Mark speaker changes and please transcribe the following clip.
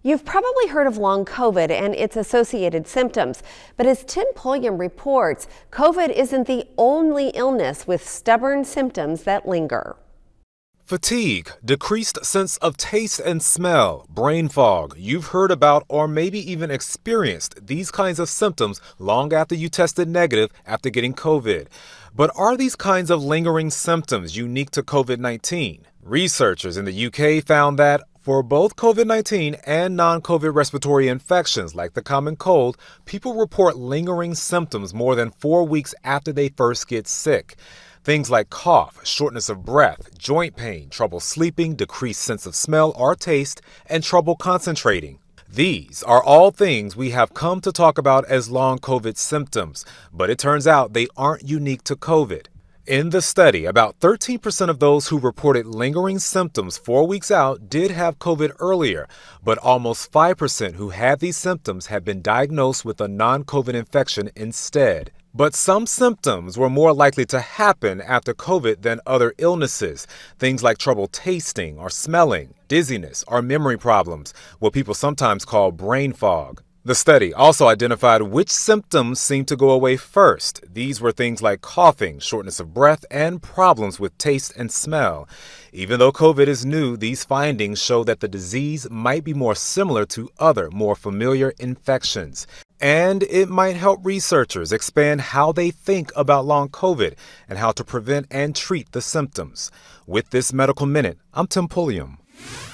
Speaker 1: You've probably heard of long COVID and its associated symptoms, but as Tim Pulliam reports, COVID isn't the only illness with stubborn symptoms that linger.
Speaker 2: Fatigue, decreased sense of taste and smell, brain fog. You've heard about or maybe even experienced these kinds of symptoms long after you tested negative after getting COVID. But are these kinds of lingering symptoms unique to COVID-19? Researchers in the UK found that for both COVID-19 and non-COVID respiratory infections like the common cold, people report lingering symptoms more than 4 weeks after they first get sick. Things like cough, shortness of breath, joint pain, trouble sleeping, decreased sense of smell or taste, and trouble concentrating. These are all things we have come to talk about as long COVID symptoms, but it turns out they aren't unique to COVID. In the study, about 13% of those who reported lingering symptoms 4 weeks out did have COVID earlier, but almost 5% who had these symptoms had been diagnosed with a non-COVID infection instead. But some symptoms were more likely to happen after COVID than other illnesses, things like trouble tasting or smelling, dizziness, or memory problems, what people sometimes call brain fog. The study also identified which symptoms seemed to go away first. These were things like coughing, shortness of breath, and problems with taste and smell. Even though COVID is new, these findings show that the disease might be more similar to other, more familiar infections. And it might help researchers expand how they think about long COVID and how to prevent and treat the symptoms. With this Medical Minute, I'm Tim Pulliam.